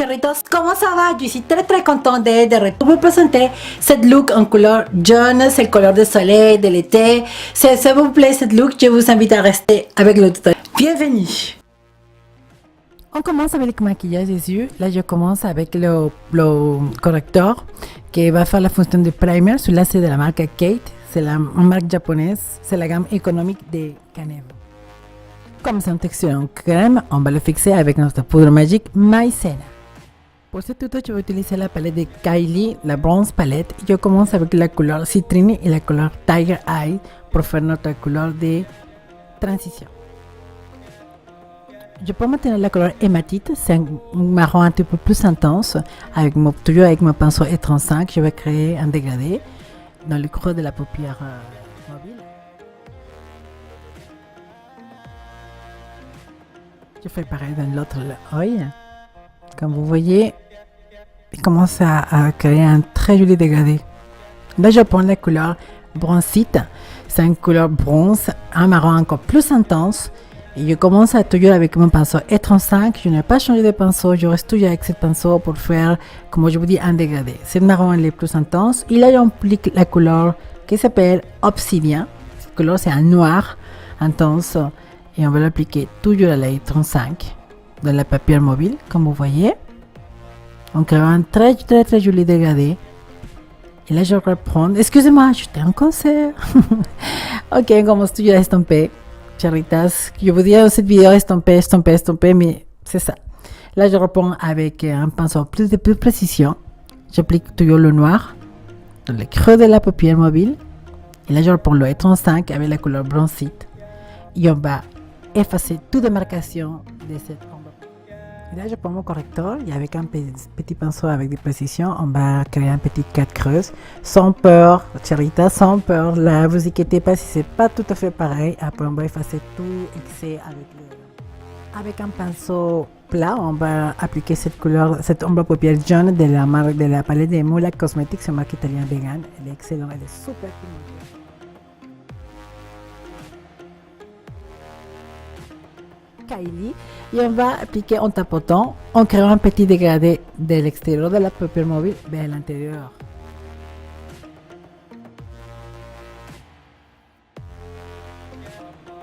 charritos, comment ça va? Je suis très contente de retour vous présenter cette look en couleur jaune, c'est le couleur du soleil, de l'été. Si ça vous plaît cette look, je vous invite à rester avec le tutoriel. Bienvenue! On commence avec le maquillage des yeux. Là, je commence avec le correcteur qui va faire la fonction de primer. Celui-là, c'est de la marque Kate. C'est la marque japonaise. C'est la gamme économique de Kanebo. Comme c'est une texture en crème, on va le fixer avec notre poudre magique Maïzena. Pour ce tuto, je vais utiliser la palette de Kylie, la bronze palette. Je commence avec la couleur citrine et la couleur Tiger Eye pour faire notre couleur de transition. Je peux maintenir la couleur hématite, c'est un marron un petit peu plus intense. Toujours avec mon pinceau E35, je vais créer un dégradé dans le creux de la paupière mobile. Je fais pareil dans l'autre œil. Comme vous voyez, il commence à créer un très joli dégradé. Là, je prends la couleur bronzite. C'est une couleur bronze, un marron encore plus intense. Et je commence à toujours avec mon pinceau E35. Je n'ai pas changé de pinceau. Je reste toujours avec ce pinceau pour faire, comme je vous dis, un dégradé. C'est le marron le plus intense. Et là, j'applique la couleur qui s'appelle Obsidian. Cette couleur, c'est un noir intense. Et on va l'appliquer toujours à la E35 dans la paupière mobile, comme vous voyez. On crée un très joli dégradé. Et là, je reprends. Excusez-moi, j'étais en concert. Ok, on commence toujours à estomper. Charitas, je vous dis dans cette vidéo estomper, mais c'est ça. Là, je reprends avec un pinceau de plus précision. J'applique toujours le noir dans le creux de la paupière mobile. Et là, je reprends le E35 avec la couleur bronzite. Et on va effacer toute démarcation de cette ombre. Et là, je prends mon correcteur et avec un petit pinceau avec des précisions, on va créer un petit cadre creuse. Sans peur, Charita, sans peur. Là, vous inquiétez pas si c'est pas tout à fait pareil. Après, on va effacer tout excès avec un pinceau plat. On va appliquer cette couleur, cette ombre paupière jaune de la marque de la palette de Mula Cosmetics, c'est une marque italienne vegan. Elle est excellente, elle est super pigmentée. Kylie, et on va appliquer en tapotant, en créant un petit dégradé de l'extérieur de la paupière mobile vers l'intérieur.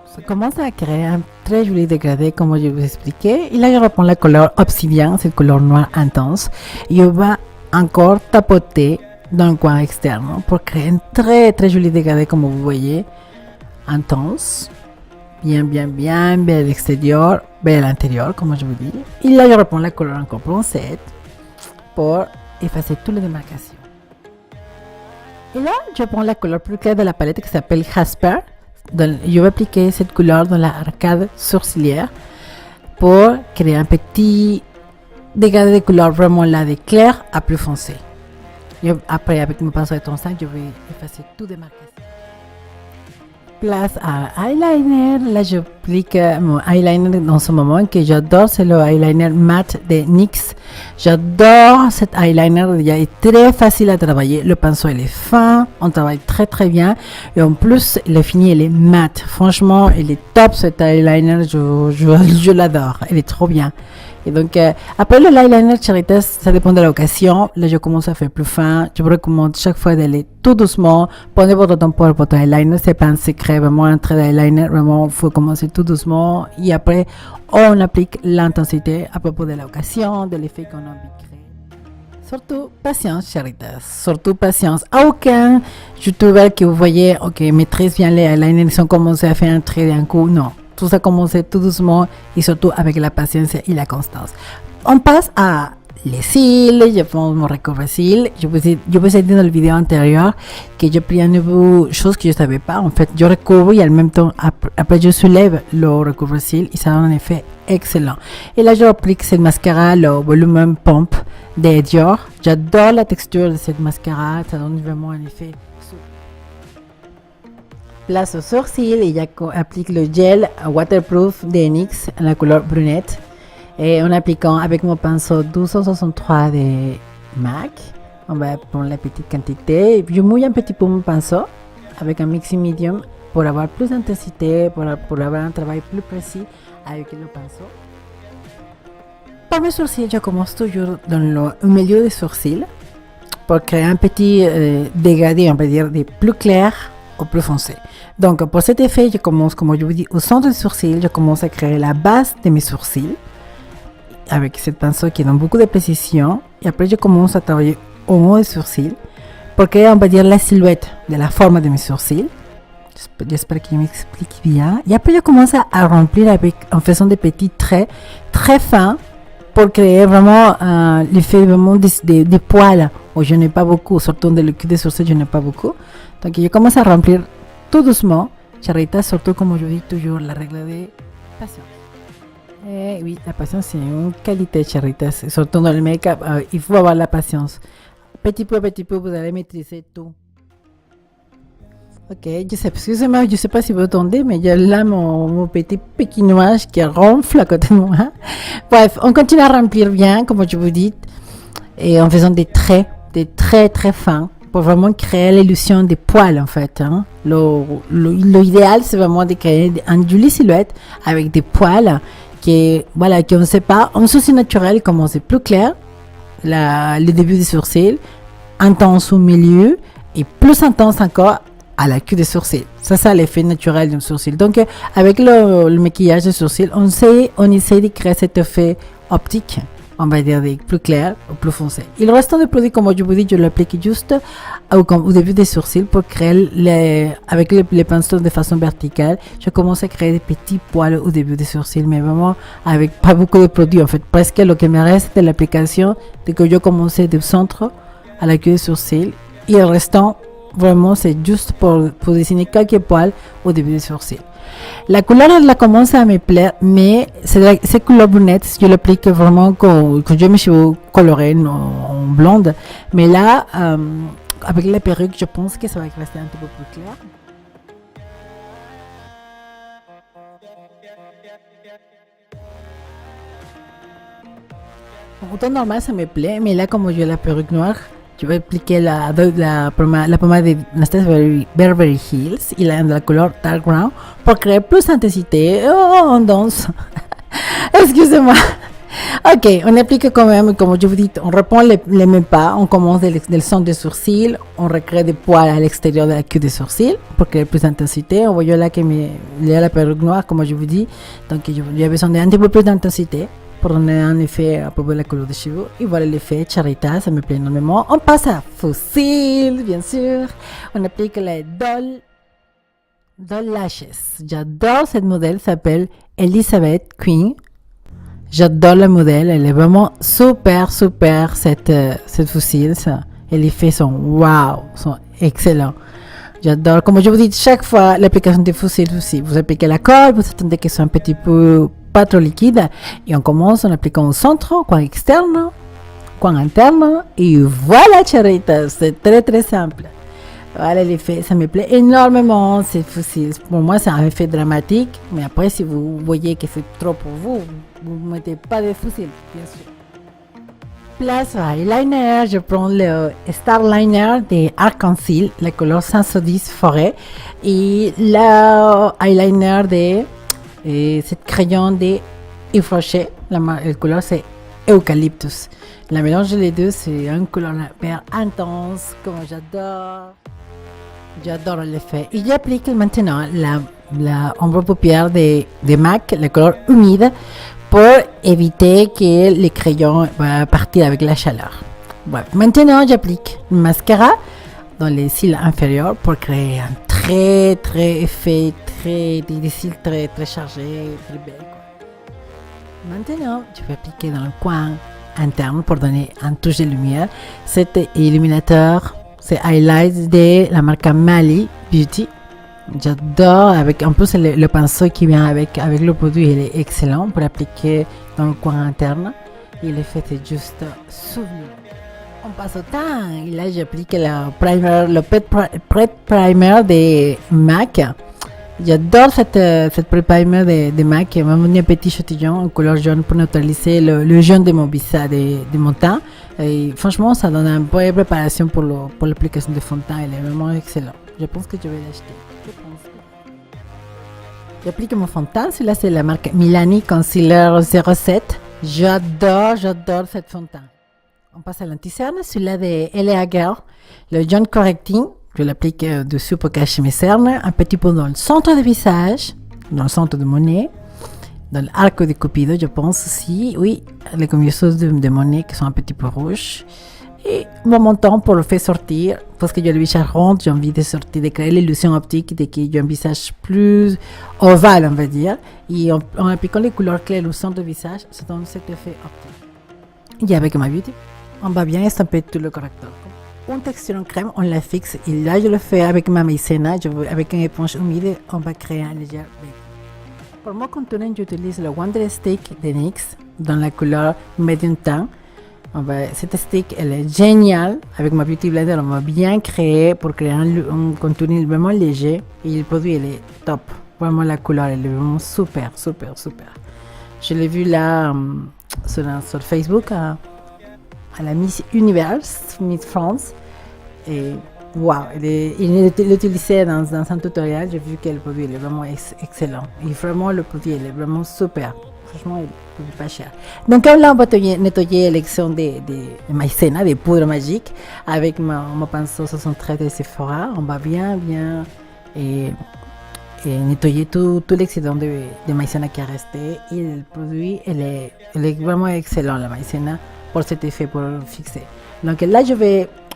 Ça commence à créer un très joli dégradé comme je vous expliquais. Et là, je reprends la couleur Obsidian, cette couleur noire intense, et on va encore tapoter dans le coin externe pour créer un très joli dégradé comme vous voyez, intense. Bien vers l'extérieur, vers l'intérieur, comme je vous dis. Et là, je reprends la couleur encore bronzette pour effacer toutes les démarcations. Et là, je prends la couleur plus claire de la palette qui s'appelle Jasper. Je vais appliquer cette couleur dans l'arcade sourcilière pour créer un petit dégradé de couleur vraiment là de clair à plus foncé. Après, avec mon pinceau de 35, je vais effacer toutes les démarcations. Place à eyeliner. Là, j'applique mon eyeliner dans ce moment que j'adore. C'est le eyeliner matte de NYX. J'adore cet eyeliner. Il est très facile à travailler. Le pinceau, il est fin. On travaille très bien. Et en plus, le fini, il est mat. Franchement, il est top cet eyeliner. Je l'adore. Il est trop bien. Et donc, après le eyeliner, Charitas, ça dépend de l'occasion. Là, je commence à faire plus fin. Je vous recommande chaque fois d'aller tout doucement. Prenez votre temps pour votre eyeliner. C'est pas un secret, vraiment un trait d'eyeliner. Vraiment, il faut commencer tout doucement. Et après, on applique l'intensité à propos de l'occasion, de l'effet qu'on a envie de créer. Surtout, patience, Charitas. Surtout, patience. Aucun YouTuber que vous voyez, ok, maîtrise bien les eyeliners, ils ont commencé à faire un trait d'un coup. Non. Tout ça commence tout doucement et surtout avec la patience et la constance. On passe à les cils. Je prends mon recouvre-cils. Je vous ai dit dans la vidéo antérieure que j'ai pris une nouvelle chose que je ne savais pas. En fait, je recouvre et en même temps, après je soulève le recouvre-cils et ça donne un effet excellent. Et là, je applique cette mascara, le Volume Pump de Dior. J'adore la texture de cette mascara. Ça donne vraiment un effet. Place aux sourcils et j'applique le gel waterproof de NYX en la couleur brunette. Et en appliquant avec mon pinceau 1263 de MAC, on va prendre la petite quantité. Je mouille un petit peu mon pinceau avec un mixing medium pour avoir plus d'intensité, pour avoir un travail plus précis avec le pinceau. Pour mes sourcils, je commence toujours dans le milieu des sourcils pour créer un petit dégradé, on peut dire, des plus clairs au plus foncé. Donc, pour cet effet, je commence, comme je vous dis, au centre des sourcils, je commence à créer la base de mes sourcils avec cette pinceau qui donne beaucoup de précision. Et après, je commence à travailler au haut des sourcils pour créer, on va dire, la silhouette de la forme de mes sourcils. J'espère qu'il m'explique bien. Et après, je commence à remplir en faisant des petits traits très fins pour créer vraiment l'effet vraiment des poils. Oh, je n'ai pas beaucoup, surtout dans le cul des sourcils, je n'ai pas beaucoup. Donc, je commence à remplir tout doucement. Charita, surtout comme je dis toujours, la règle de patience. Et oui, la patience, c'est une qualité, Charita. Surtout dans le make-up, il faut avoir la patience. Petit peu, vous allez maîtriser tout. Ok, excusez-moi, je ne sais pas si vous entendez, mais il y a là mon petit pékinois qui ronfle à côté de moi. Bref, on continue à remplir bien, comme je vous dis, et en faisant des traits très fins, pour vraiment créer l'illusion des poils, en fait. Hein. L'idéal, c'est vraiment de créer une jolie silhouette avec des poils qui, voilà, qu'on ne sait pas, en sourcil naturel, comment c'est plus clair, le début des sourcils, intense au milieu, et plus intense encore à la queue des sourcils. Ça, c'est l'effet naturel d'un sourcil. Donc, avec le maquillage des sourcils, on essaie de créer cet effet optique, on va dire plus clair ou plus foncé. Et le restant des produits, comme je vous dis, je l'applique juste au début des sourcils pour créer avec les pinceaux de façon verticale. Je commence à créer des petits poils au début des sourcils, mais vraiment avec pas beaucoup de produits. En fait, presque ce qui me reste de l'application, c'est que je commence du centre à la queue des sourcils et le restant, vraiment, c'est juste pour dessiner quelques poils au début des sourcils. La couleur, elle commence à me plaire, mais cette couleur brunette, je l'applique vraiment quand j'ai mes cheveux colorés en blonde. Mais là, avec la perruque, je pense que ça va rester un petit peu plus clair. En temps normal, ça me plaît, mais là, comme j'ai la perruque noire, je vais appliquer la pommade de Anastasia Beverly Hills et la couleur Dark Brown pour créer plus d'intensité. Oh, on danse. Excusez-moi. Ok, on applique quand même, comme je vous dis, on reprend les mêmes pas. On commence du centre des sourcils, on recrée des poils à l'extérieur de la queue des sourcils pour créer plus d'intensité. On voit là qu'il y a la perruque noire, comme je vous dis. Donc, j'ai besoin d'un petit peu plus d'intensité pour donner un effet à propos de la couleur des cheveux. Et voilà l'effet Charita, ça me plaît énormément. On passe à Fossil, bien sûr. On applique les Doll Lashes. J'adore cette modèle, s'appelle Elizabeth Queen. J'adore le modèle, elle est vraiment super, cette Fossil. Et les effets sont waouh, sont excellents. J'adore, comme je vous dis, chaque fois l'application des Fossil aussi. Vous appliquez la colle, vous attendez qu'elle soit un petit peu pas trop liquide et on commence en appliquant au centre, coin externe, coin interne et voilà Charita, c'est très simple. Voilà l'effet, ça me plaît énormément, c'est facile. Pour moi c'est un effet dramatique, mais après si vous voyez que c'est trop pour vous, vous ne mettez pas de fossiles, bien sûr. Place eyeliner, je prends le Starliner de Arc-en-Ciel, la couleur 510 forêt et le eyeliner de cette crayon de Yves la couleur c'est Eucalyptus. La mélange les deux, c'est une couleur vert intense, comme j'adore l'effet. Et j'applique maintenant la ombre paupière de MAC, la couleur humide, pour éviter que les crayons va partir avec la chaleur. Bon, maintenant j'applique le mascara dans les cils inférieurs pour créer un très effet, des cils très chargés, très belles. Maintenant, je vais appliquer dans le coin interne pour donner un touche de lumière. Cet illuminateur, c'est Highlights de la marque Mali Beauty. J'adore, en plus le pinceau qui vient avec le produit, il est excellent pour appliquer dans le coin interne. Et l'effet est juste sublime. On passe au teint. Et là, j'applique le Pet Primer de MAC. J'adore cette primer de MAC qui m'a donné un petit châtillon en couleur jaune pour neutraliser le jaune de mon visage, de mon teint. Et franchement, ça donne une bonne préparation pour l'application de fond de teint. Il est vraiment excellent. Je pense que je vais l'acheter. J'applique mon fond de teint. Celui-là, c'est la marque Milani Concealer 07 J'adore cette fond de teint. On passe à l'anti-cerne, celui-là de L.A. Girl, le John Correcting. Je l'applique dessus pour cacher mes cernes, un petit peu dans le centre du visage, dans le centre de mon nez, dans l'arc de Cupido, je pense aussi. Oui, les combinaisons de mon nez qui sont un petit peu rouges. Et mon temps pour le faire sortir, parce que j'ai le visage rond, j'ai envie de sortir, de créer l'illusion optique de que j'ai un visage plus ovale, on va dire. Et en appliquant les couleurs claires au centre du visage, ça donne cet effet optique. Et avec ma beauty, on va bien estamper tout le correcteur. Une texture en crème, on la fixe. Et là, je le fais avec ma maïzena, avec une éponge humide, on va créer un léger bec. Pour mon contouring, j'utilise le Wonder Stick de NYX dans la couleur Medium Tan. Cette stick, elle est géniale. Avec ma Beauty Blender, on va bien créer pour créer un contouring vraiment léger. Et le produit, il est top. Vraiment, la couleur, elle est vraiment super. Je l'ai vu là sur Facebook à la Miss Universe, Miss France. Et waouh, il l'utilisait dans un tutoriel. J'ai vu que le produit il est vraiment excellent. Et vraiment, le produit il est vraiment super. Franchement, il est pas cher. Donc là, on va nettoyer l'élection de maïzena, de poudre magique, avec mon pinceau 73 de Sephora. On va bien et nettoyer tout l'excédent de maïzena qui est resté. Et le produit, il est vraiment excellent, la maïzena, pour cet effet, pour le fixer. Donc là,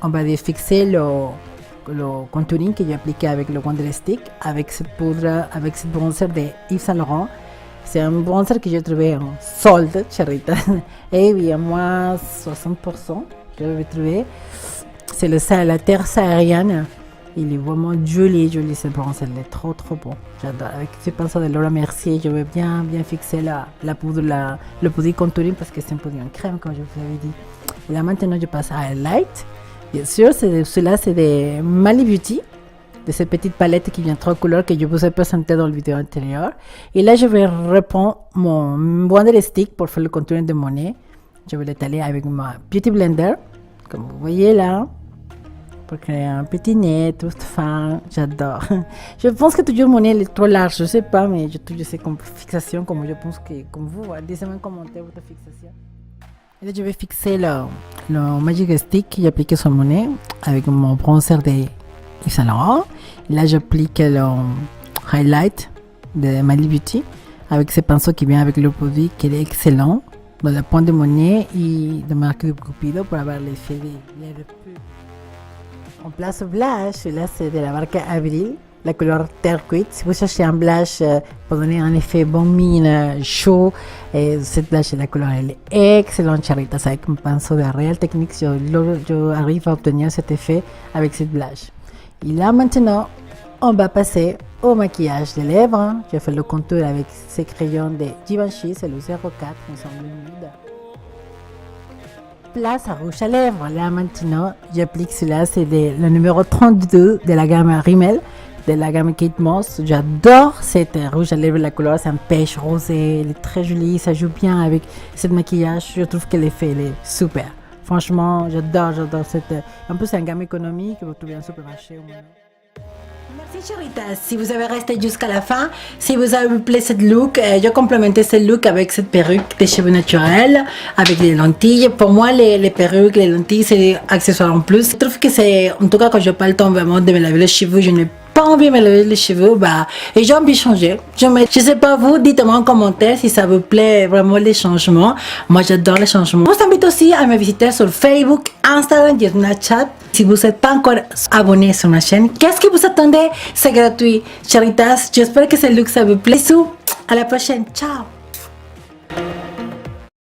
on va fixer le contouring que j'ai appliqué avec le Wonder Stick, avec cette poudre, avec cette bronzer de Yves Saint Laurent. C'est un bronzer que j'ai trouvé en solde, Charita. Et oui, à moins 60%, je l'avais trouvé. C'est la terre saharienne. Il est vraiment joli ce bronzer. Il est trop bon. J'adore. Avec ce pinceau de Laura Mercier, je vais bien fixer la poudre, le produit contouring parce que c'est un produit en crème, comme je vous avais dit. Et là, maintenant, je passe à Highlight. Bien sûr, celui-là, c'est de Mali Beauty, de cette petite palette qui vient 3 couleurs que je vous ai présenté dans la vidéo antérieure. Et là, je vais reprendre mon Wonder Stick pour faire le contouring de mon nez. Je vais l'étaler avec ma Beauty Blender, comme vous voyez là, pour créer un petit nez tout fin. J'adore. Je pense que toujours mon nez est trop large, je sais pas, mais je sais comme fixation, comme je pense que comme vous. Dites-moi en commentaire votre fixation. Et là, je vais fixer le Magic Stick que j'ai appliqué sur mon nez avec mon bronzer de Yves Saint Laurent. Et là, j'applique le Highlight de Mali Beauty avec ce pinceau qui vient avec le produit qui est excellent dans la pointe de mon nez et de marque de Cupido pour avoir l'effet des lèvres plus. On place le blush. Là, c'est de la marque Avril, la couleur turquoise. Si vous cherchez un blush pour donner un effet bon mine, chaud, cette blush, la couleur elle est excellente, Charita. C'est avec un pinceau de Real Techniques, je arrive à obtenir cet effet avec cette blush. Et là, maintenant, on va passer au maquillage des lèvres. Je fais le contour avec ces crayons de Givenchy, c'est le 04, ensemble nude. Place à rouge à lèvres. Là, maintenant, j'applique celui-là, c'est le numéro 32 de la gamme Rimmel, de la gamme Kate Moss. J'adore cette rouge à lèvres, la couleur, c'est un pêche rosé, elle est très jolie, ça joue bien avec ce maquillage. Je trouve que l'effet, il est super. Franchement, j'adore cette. En plus, c'est une gamme économique que vous trouvez en supermarché au moins. Merci Charita, si vous avez resté jusqu'à la fin, si vous avez plu cette look, je complémentais ce look avec cette perruque de cheveux naturels, avec les lentilles. Pour moi, les perruques, les lentilles, c'est accessoire en plus. Je trouve que c'est, en tout cas, quand je n'ai pas le temps vraiment de me laver les cheveux, je n'ai pas envie de me laver les cheveux, et j'ai envie de changer. Je sais pas vous, dites-moi en commentaire si ça vous plaît vraiment les changements. Moi, j'adore les changements. Je vous invite aussi à me visiter sur Facebook, Instagram et Snapchat. Si vous n'êtes pas encore abonné sur ma chaîne, qu'est-ce que vous attendez? C'est gratuit. Charitas, j'espère que ce look ça vous plaît. À la prochaine. Ciao.